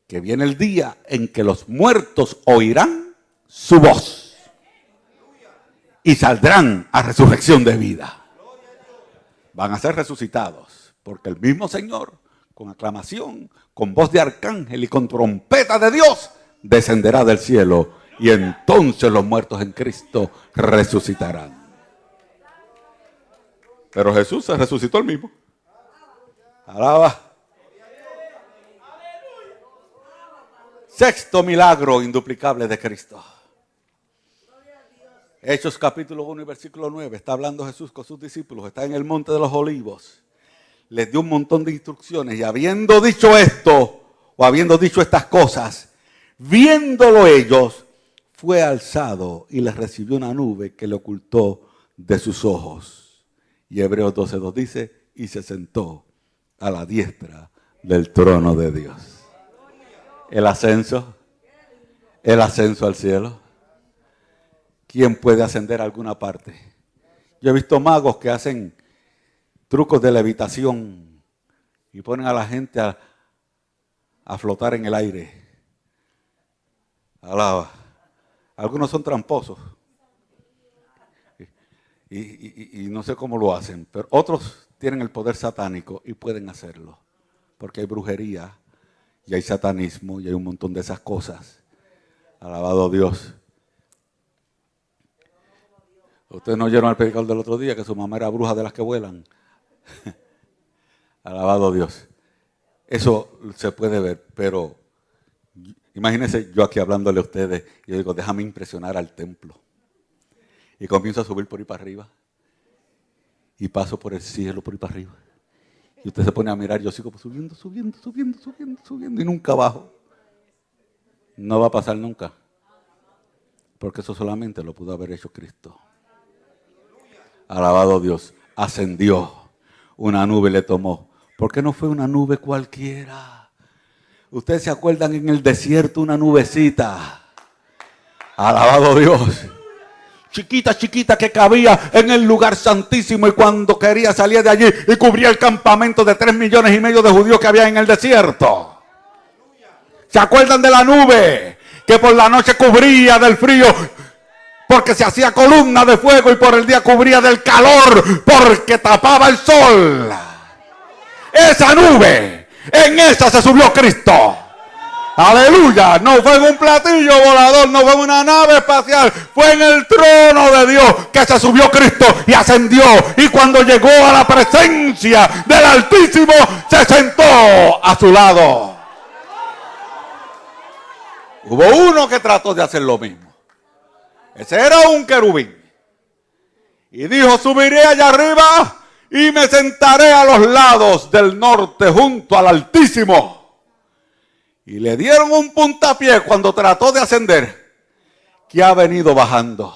que viene el día en que los muertos oirán su voz y saldrán a resurrección de vida. Van a ser resucitados, porque el mismo Señor, con aclamación, con voz de arcángel y con trompeta de Dios, descenderá del cielo, y entonces los muertos en Cristo resucitarán. Pero Jesús se resucitó él mismo. Alaba. Sexto milagro induplicable de Cristo. Hechos capítulo 1 y versículo 9. Está hablando Jesús con sus discípulos. Está en el monte de los olivos. Les dio un montón de instrucciones. Y habiendo dicho esto, o habiendo dicho estas cosas, viéndolo ellos, fue alzado y les recibió una nube que le ocultó de sus ojos. Y Hebreos 12:2 dice, y se sentó a la diestra del trono de Dios. El ascenso al cielo. ¿Quién puede ascender a alguna parte? Yo he visto magos que hacen trucos de levitación y ponen a la gente a flotar en el aire. Alaba. Algunos son tramposos. Y no sé cómo lo hacen, pero otros tienen el poder satánico y pueden hacerlo. Porque hay brujería y hay satanismo y hay un montón de esas cosas. Alabado Dios. Ustedes no oyeron al predicador del otro día que su mamá era bruja de las que vuelan. Alabado Dios. Eso se puede ver, pero imagínense yo aquí hablándole a ustedes y yo digo, déjame impresionar al templo. Y comienzo a subir por ahí para arriba. Y paso por el cielo por ahí para arriba. Y usted se pone a mirar, yo sigo subiendo y nunca bajo. No va a pasar nunca. Porque eso solamente lo pudo haber hecho Cristo. Alabado Dios. Ascendió. Una nube le tomó. ¿Por qué no fue una nube cualquiera? Ustedes se acuerdan en el desierto una nubecita. Alabado Dios. Chiquita que cabía en el lugar santísimo y cuando quería salir de allí y cubría el campamento de 3,5 millones de judíos que había en el desierto. ¿Se acuerdan de la nube que por la noche cubría del frío porque se hacía columna de fuego y por el día cubría del calor porque tapaba el sol? Esa nube, en esa se subió Cristo. Aleluya, no fue en un platillo volador, no fue en una nave espacial, fue en el trono de Dios que se subió Cristo y ascendió. Y cuando llegó a la presencia del Altísimo, se sentó a su lado. Hubo uno que trató de hacer lo mismo. Ese era un querubín. Y dijo, subiré allá arriba y me sentaré a los lados del norte junto al Altísimo. Y le dieron un puntapié cuando trató de ascender, que ha venido bajando.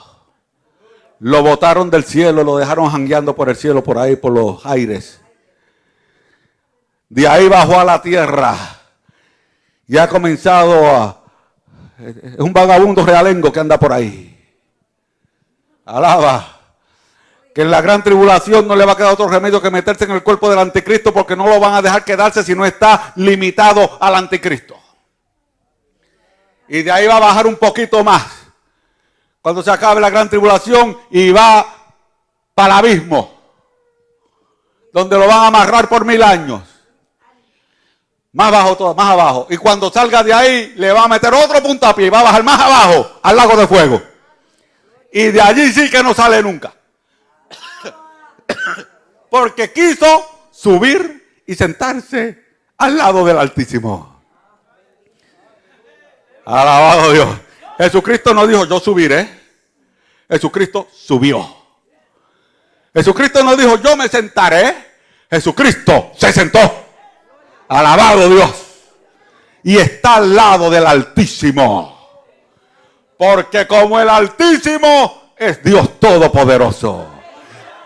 Lo botaron del cielo, lo dejaron jangueando por el cielo, por ahí, por los aires. De ahí bajó a la tierra. Y ha comenzado es un vagabundo realengo que anda por ahí. Alaba. Que en la gran tribulación no le va a quedar otro remedio que meterse en el cuerpo del anticristo, porque no lo van a dejar quedarse si no está limitado al anticristo. Y de ahí va a bajar un poquito más. Cuando se acabe la gran tribulación y va para el abismo. Donde lo van a amarrar por 1000 años. Más abajo, todo, más abajo. Y cuando salga de ahí, le va a meter otro puntapié y va a bajar más abajo al lago de fuego. Y de allí sí que no sale nunca. Porque quiso subir y sentarse al lado del Altísimo. Alabado Dios. Jesucristo no dijo, yo subiré. Jesucristo subió. Jesucristo no dijo, yo me sentaré. Jesucristo se sentó. Alabado Dios. Y está al lado del Altísimo. Porque como el Altísimo es Dios Todopoderoso.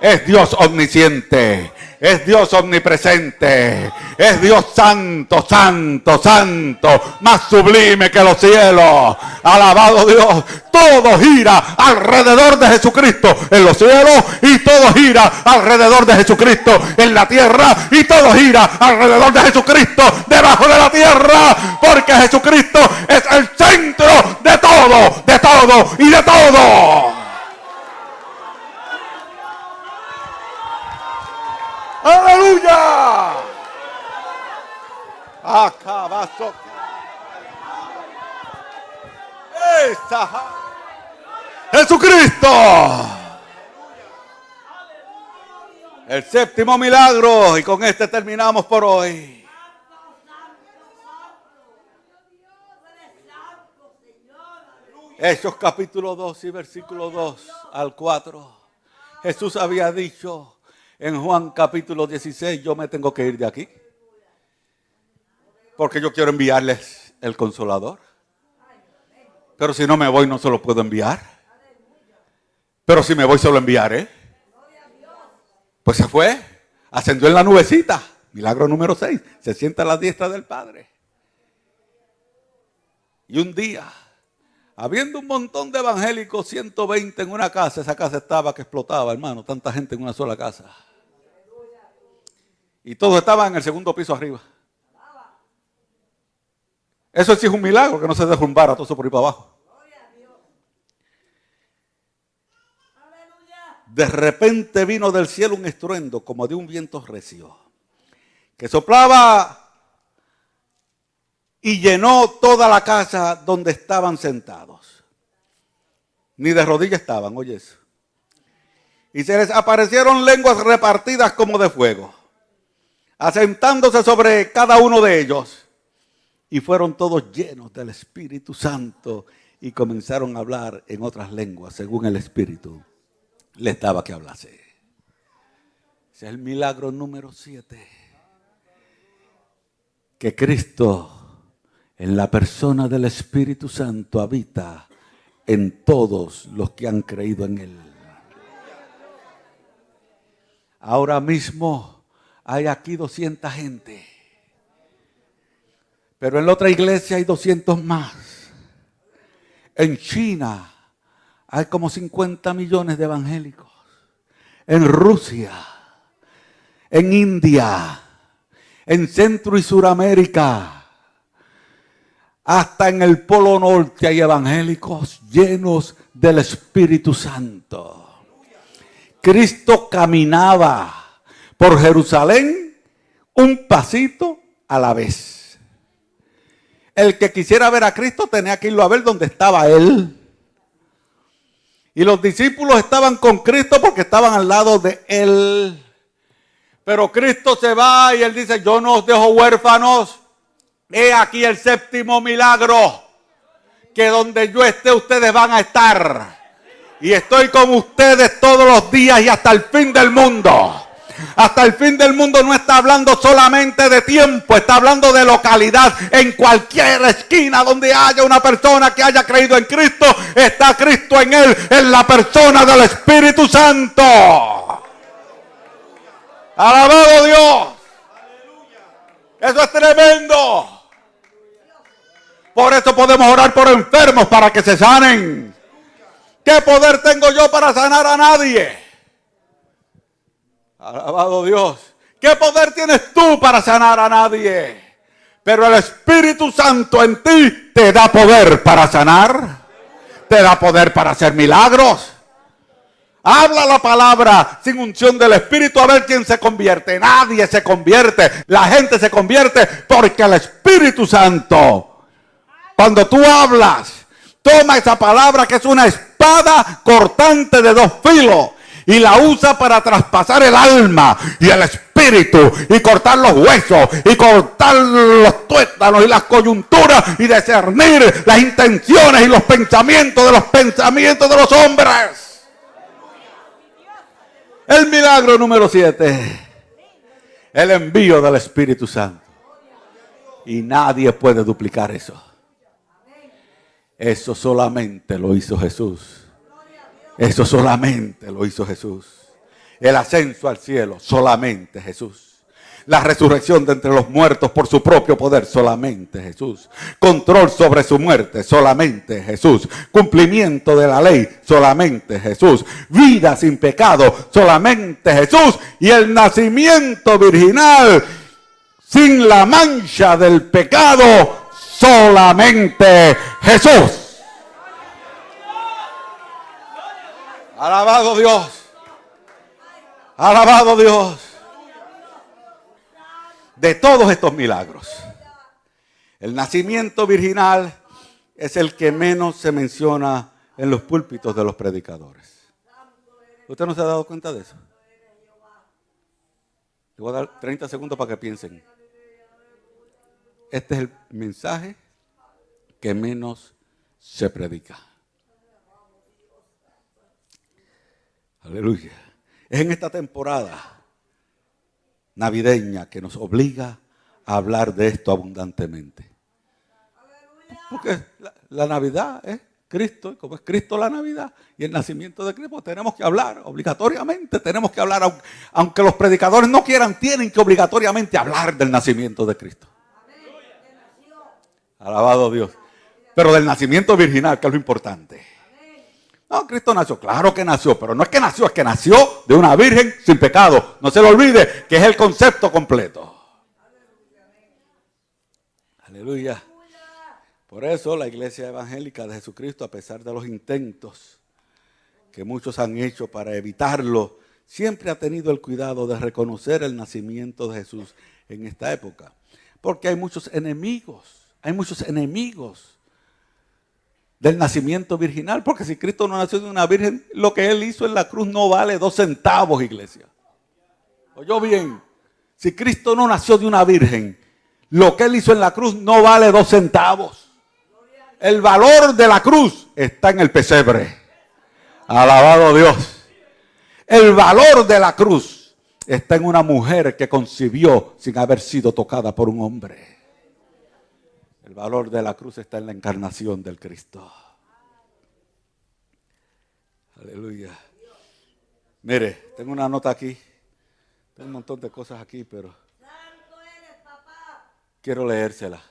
Es Dios omnisciente. Es Dios omnipresente. Es Dios santo, santo, santo. Más sublime que los cielos. Alabado Dios. Todo gira alrededor de Jesucristo en los cielos. Y todo gira alrededor de Jesucristo en la tierra. Y todo gira alrededor de Jesucristo debajo de la tierra. Porque Jesucristo es el centro de todo, de todo y de todo. ¡Aleluya! Acabazo. Jesucristo. El séptimo milagro. Y con este terminamos por hoy. Hechos capítulo 2 y versículo 2 al 4. Jesús había dicho en Juan capítulo 16, yo me tengo que ir de aquí. Porque yo quiero enviarles el Consolador. Pero si no me voy, no se lo puedo enviar. Pero si me voy, se lo enviaré. Pues se fue. Ascendió en la nubecita. Milagro número 6. Se sienta a la diestra del Padre. Y un día, habiendo un montón de evangélicos, 120 en una casa. Esa casa estaba que explotaba, hermano. Tanta gente en una sola casa. Y todos estaban en el segundo piso arriba. Eso sí es un milagro, que no se derrumbara todo eso por ahí para abajo. De repente vino del cielo un estruendo como de un viento recio, que soplaba y llenó toda la casa donde estaban sentados. Ni de rodillas estaban, oye eso. Y se les aparecieron lenguas repartidas como de fuego, asentándose sobre cada uno de ellos. Y fueron todos llenos del Espíritu Santo y comenzaron a hablar en otras lenguas, según el Espíritu les daba que hablase. Ese es el milagro número 7. Que Cristo, en la persona del Espíritu Santo, habita en todos los que han creído en Él. Ahora mismo hay aquí 200 gente. Pero en la otra iglesia hay 200 más. En China hay como 50 millones de evangélicos. En Rusia, en India, en Centro y Suramérica, hasta en el Polo Norte hay evangélicos llenos del Espíritu Santo. Cristo caminaba por Jerusalén un pasito a la vez. El que quisiera ver a Cristo tenía que irlo a ver donde estaba Él. Y los discípulos estaban con Cristo porque estaban al lado de Él. Pero Cristo se va y Él dice, yo no os dejo huérfanos. He aquí el séptimo milagro. Que donde yo esté ustedes van a estar. Y estoy con ustedes todos los días y hasta el fin del mundo. Hasta el fin del mundo no está hablando solamente de tiempo, está hablando de localidad. En cualquier esquina donde haya una persona que haya creído en Cristo, está Cristo en él, en la persona del Espíritu Santo. Alabado Dios. Eso es tremendo. Por eso podemos orar por enfermos para que se sanen. ¿Qué poder tengo yo para sanar a nadie? Alabado Dios. ¿Qué poder tienes tú para sanar a nadie? Pero el Espíritu Santo en ti te da poder para sanar, te da poder para hacer milagros. Habla la palabra sin unción del Espíritu a ver quién se convierte. Nadie se convierte. La gente se convierte porque el Espíritu Santo, cuando tú hablas, toma esa palabra que es una espada cortante de dos filos y la usa para traspasar el alma y el espíritu y cortar los huesos y cortar los tuétanos y las coyunturas y discernir las intenciones y los pensamientos de los hombres. El milagro número 7. El envío del Espíritu Santo. Y nadie puede duplicar eso. Eso solamente lo hizo Jesús. Eso solamente lo hizo Jesús. El ascenso al cielo, solamente Jesús. La resurrección de entre los muertos por su propio poder, solamente Jesús. Control sobre su muerte, solamente Jesús. Cumplimiento de la ley, solamente Jesús. Vida sin pecado, solamente Jesús. Y el nacimiento virginal sin la mancha del pecado, solamente Jesús. Alabado Dios. Alabado Dios. De todos estos milagros, el nacimiento virginal es el que menos se menciona en los púlpitos de los predicadores. ¿Usted no se ha dado cuenta de eso? Le voy a dar 30 segundos para que piensen. Este es el mensaje que menos se predica. Aleluya. Es en esta temporada navideña que nos obliga a hablar de esto abundantemente. Porque la Navidad es Cristo, y como es Cristo la Navidad y el nacimiento de Cristo, tenemos que hablar, obligatoriamente tenemos que hablar, aunque los predicadores no quieran, tienen que obligatoriamente hablar del nacimiento de Cristo. Alabado Dios. Pero del nacimiento virginal, que es lo importante. No, Cristo nació, claro que nació, pero no es que nació de una virgen sin pecado. No se le olvide que es el concepto completo. Aleluya. Por eso la iglesia evangélica de Jesucristo, a pesar de los intentos que muchos han hecho para evitarlo, siempre ha tenido el cuidado de reconocer el nacimiento de Jesús en esta época. Porque hay muchos enemigos del nacimiento virginal, porque si Cristo no nació de una virgen, lo que Él hizo en la cruz no vale 2 centavos, iglesia. ¿Oyó bien? Si Cristo no nació de una virgen, lo que Él hizo en la cruz no vale 2 centavos. El valor de la cruz está en el pesebre. Alabado Dios. El valor de la cruz está en una mujer que concibió sin haber sido tocada por un hombre. El valor de la cruz está en la encarnación del Cristo. Aleluya. Mire, tengo una nota aquí. Tengo un montón de cosas aquí, pero quiero leérsela.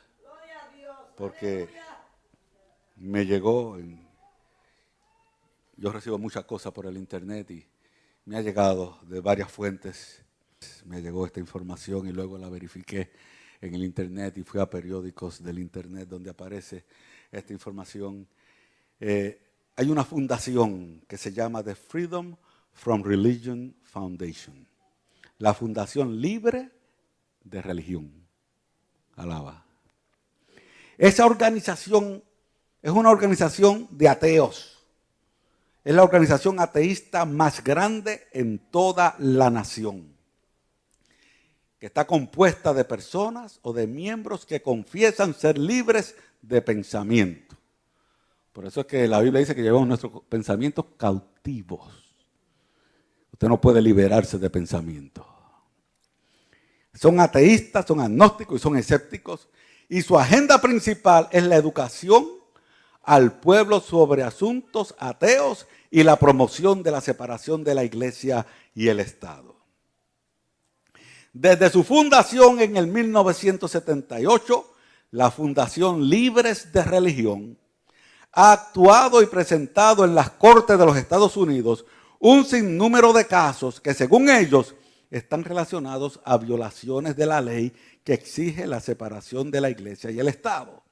Porque me llegó. Yo recibo muchas cosas por el internet y me ha llegado de varias fuentes. Me llegó esta información y luego la verifiqué en el internet y fui a periódicos del internet donde aparece esta información. Hay una fundación que se llama The Freedom from Religion Foundation. La Fundación Libre de Religión. Alaba. Esa organización es una organización de ateos. Es la organización ateísta más grande en toda la nación. Que está compuesta de personas o de miembros que confiesan ser libres de pensamiento. Por eso es que la Biblia dice que llevamos nuestros pensamientos cautivos. Usted no puede liberarse de pensamiento. Son ateístas, son agnósticos y son escépticos. Y su agenda principal es la educación al pueblo sobre asuntos ateos y la promoción de la separación de la iglesia y el Estado. Desde su fundación en el 1978, la Fundación Libres de Religión ha actuado y presentado en las Cortes de los Estados Unidos un sinnúmero de casos que, según ellos, están relacionados a violaciones de la ley que exige la separación de la iglesia y el Estado.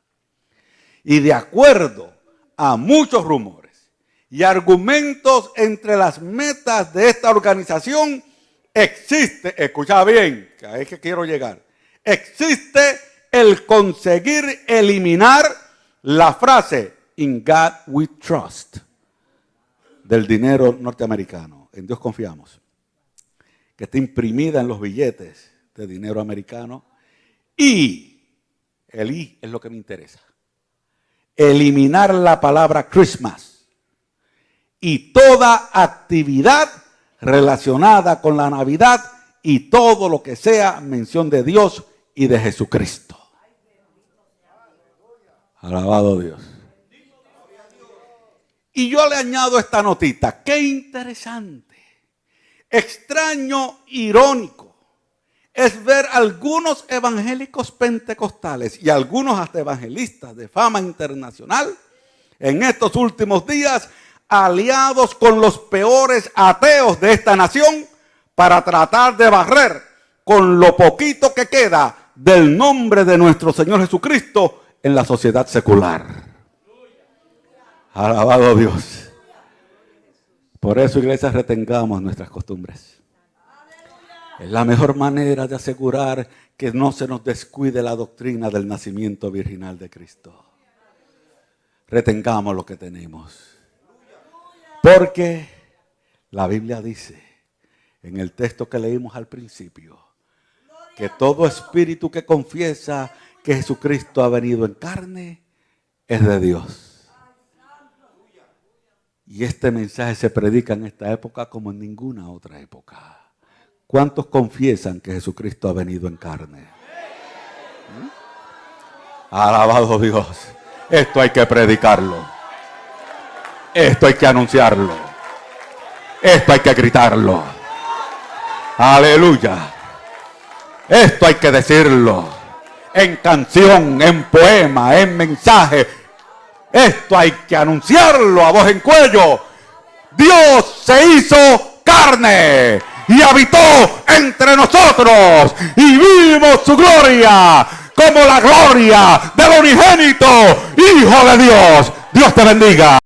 Y de acuerdo a muchos rumores y argumentos entre las metas de esta organización, existe, escucha bien, que ahí es que quiero llegar, existe el conseguir eliminar la frase "In God we trust" del dinero norteamericano. En Dios confiamos. Que está imprimida en los billetes de dinero americano. Y el "y" es lo que me interesa. Eliminar la palabra Christmas y toda actividad relacionada con la Navidad y todo lo que sea mención de Dios y de Jesucristo. Alabado Dios. Y yo le añado esta notita. Qué interesante, extraño, irónico es ver algunos evangélicos pentecostales y algunos hasta evangelistas de fama internacional en estos últimos días aliados con los peores ateos de esta nación para tratar de barrer con lo poquito que queda del nombre de nuestro Señor Jesucristo en la sociedad secular. Alabado Dios. Por eso, iglesia, retengamos nuestras costumbres. Es la mejor manera de asegurar que no se nos descuide la doctrina del nacimiento virginal de Cristo. Retengamos lo que tenemos. Porque la Biblia dice, en el texto que leímos al principio, que todo espíritu que confiesa que Jesucristo ha venido en carne es de Dios. Y este mensaje se predica en esta época como en ninguna otra época. ¿Cuántos confiesan que Jesucristo ha venido en carne? Alabado Dios. Esto hay que predicarlo. Esto hay que anunciarlo. Esto hay que gritarlo. Aleluya. Esto hay que decirlo. En canción, en poema, en mensaje. Esto hay que anunciarlo a voz en cuello. Dios se hizo carne y habitó entre nosotros y vimos su gloria como la gloria del unigénito Hijo de Dios. Dios te bendiga.